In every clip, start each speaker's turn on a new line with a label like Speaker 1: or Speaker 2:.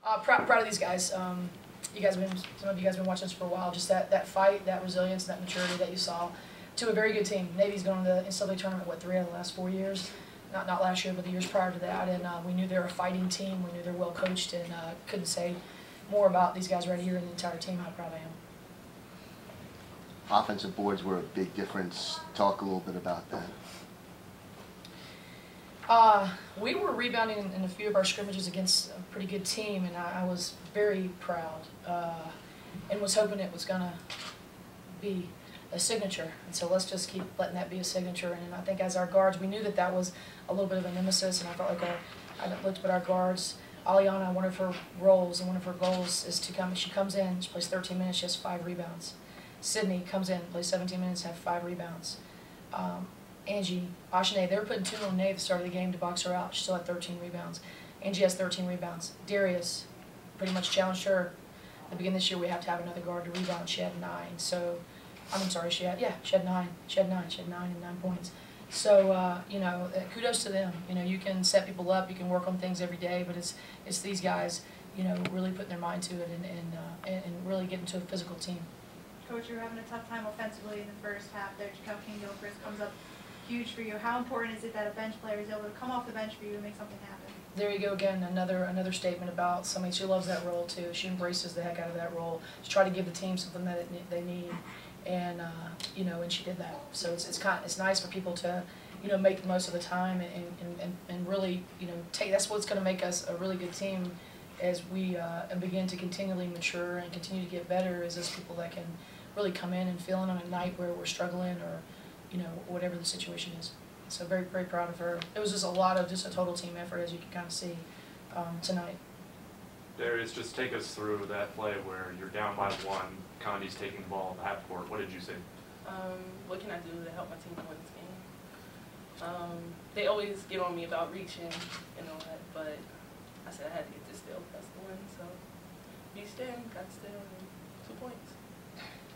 Speaker 1: Proud of these guys. Some of you guys have been watching us for a while. Just that fight, that resilience, that maturity that you saw to a very good team. Navy's gone to the NCAA tournament, what, 3 out of the last 4 years? Not last year, but the years prior to that. And we knew they were a fighting team. We knew they were well coached, and couldn't say more about these guys right here and the entire team, how proud I am.
Speaker 2: Offensive boards were a big difference. Talk a little bit about that.
Speaker 1: We were rebounding in a few of our scrimmages against a pretty good team, and I was very proud and was hoping it was going to be a signature. And so let's just keep letting that be a signature. And I think as our guards, we knew that was a little bit of a nemesis, and I felt like I looked at our guards. Aliana, one of her roles and one of her goals is to come. She comes in, she plays 13 minutes, she has 5 rebounds. Sydney comes in, plays 17 minutes, have 5 rebounds. Angie, Ashunae, they were putting 2 on Nate at the start of the game to box her out. She still had 13 rebounds. Angie has 13 rebounds. Darius pretty much challenged her. At the beginning of this year, we have to have another guard to rebound. She had 9. So, I'm sorry, she had 9. She had 9 and 9 points. So, you know, kudos to them. You know, you can set people up, you can work on things every day, but it's these guys, you know, really putting their mind to it and really getting to a physical team.
Speaker 3: Coach, you're having a tough time offensively in the first half there. Jacob King-Gilchrist comes up huge for you. How important is it that a bench player is able to come off the bench for you and make something happen?
Speaker 1: There you go again, another statement about somebody. She loves that role too. She embraces the heck out of that role to try to give the team something that they need, and you know, and she did that. So it's nice for people to, you know, make the most of the time and really, you know, that's what's going to make us a really good team as we begin to continually mature and continue to get better. Is those people that can really come in and fill in on a night where we're struggling or, you know, whatever the situation is. So very, very proud of her. It was just a total team effort, as you can kind of see tonight.
Speaker 4: Darius, just take us through that play where you're down by 1, Condi's taking the ball at the half court. What did you say?
Speaker 5: What can I do to help my team win this game? They always get on me about reaching and all that, but I said I had to get this steal. That's the win. So reached in, got the steal, and 2 points.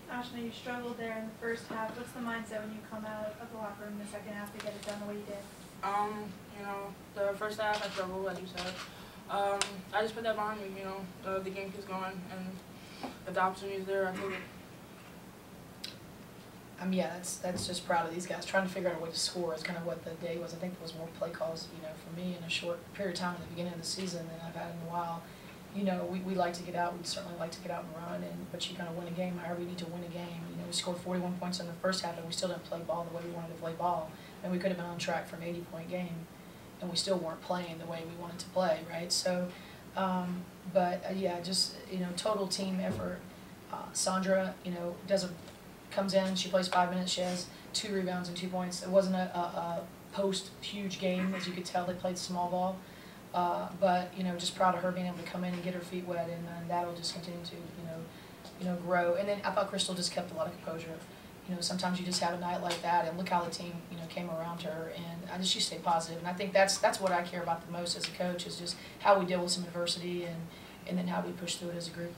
Speaker 3: Ashunae, you struggled there in the first half. What's the mindset when you come out of the locker room in the second half to get it done the way you did?
Speaker 5: You know, the first half I struggled, like you said. I just put that behind me. You know, the game keeps going, and if the opportunity is there, I take it.
Speaker 1: Yeah, that's just proud of these guys. Trying to figure out a way to score is kind of what the day was. I think there was more play calls, you know, for me in a short period of time at the beginning of the season than I've had in a while. You know, we like to get out. We'd certainly like to get out and run, but you kind of win a game however you need to win a game. You know, we scored 41 points in the first half, and we still didn't play ball the way we wanted to play ball. And we could have been on track for an 80-point game, and we still weren't playing the way we wanted to play, right? So, yeah, just, you know, total team effort. Sandra, you know, comes in, she plays 5 minutes, she has 2 rebounds and 2 points. It wasn't a post-huge game, as you could tell. They played small ball. But, you know, just proud of her being able to come in and get her feet wet, and that'll just continue to, you know, grow. And then I thought Crystal just kept a lot of composure. You know, sometimes you just have a night like that, and look how the team, you know, came around her, and she stayed positive. And I think that's what I care about the most as a coach, is just how we deal with some adversity and then how we push through it as a group.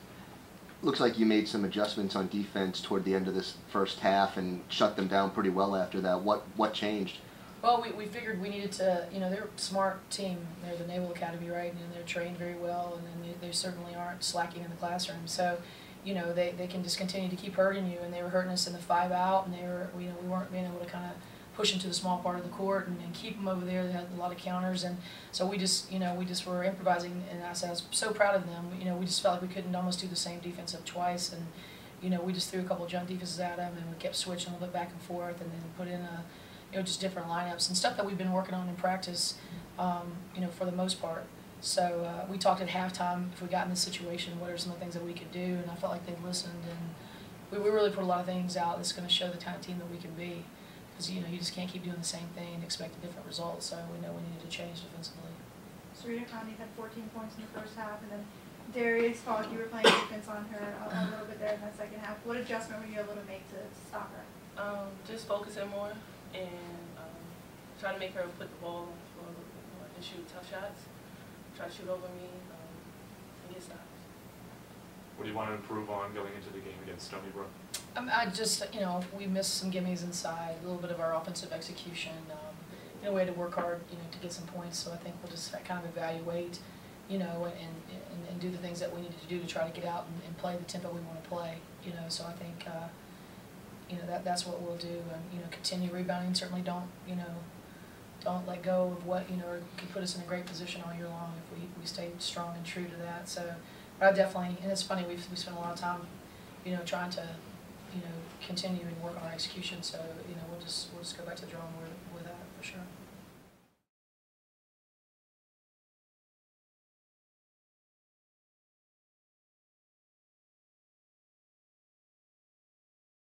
Speaker 2: Looks like you made some adjustments on defense toward the end of this first half and shut them down pretty well after that. What changed?
Speaker 1: Well, we figured we needed to, you know, they're a smart team. They're the Naval Academy, right? And they're trained very well, and they certainly aren't slacking in the classroom. So, you know, they can just continue to keep hurting you, and they were hurting us in the 5 out, and they were, you know, we weren't being able to kind of push them to the small part of the court and keep them over there. They had a lot of counters, and so we just were improvising, and I said I was so proud of them. You know, we just felt like we couldn't almost do the same defense up twice, and, you know, we just threw a couple of jump defenses at them, and we kept switching a little bit back and forth, and then put in you know, just different lineups and stuff that we've been working on in practice, you know, for the most part. So we talked at halftime, if we got in this situation, what are some of the things that we could do, and I felt like they listened, and we really put a lot of things out that's going to show the kind of team that we can be. Because, you know, you just can't keep doing the same thing and expect a different result, so we know we needed to change defensively.
Speaker 3: Serena Condi had 14 points in the first half, and then Darius, Faulk, you were playing defense on her a little bit there in that second half. What adjustment were you able to make to stop her?
Speaker 5: Just focusing more and try to make her put the ball on the floor a little bit more and shoot tough shots. Try to shoot over me and get stops.
Speaker 4: What do you want to improve on going into the game against Stony Brook?
Speaker 1: I just, you know, we missed some gimmies inside, a little bit of our offensive execution. You know, we had to work hard, you know, to get some points, so I think we'll just kind of evaluate you know, and do the things that we needed to do to try to get out and play the tempo we want to play, you know. So I think, you know, that's what we'll do, and, you know, continue rebounding. Certainly don't let go of what, you know, could put us in a great position all year long if we stay strong and true to that. So, but I definitely, and it's funny, we spent a lot of time, you know, trying to, you know, continue and work on our execution. So, you know, we'll just go back to the drawing board with that for sure.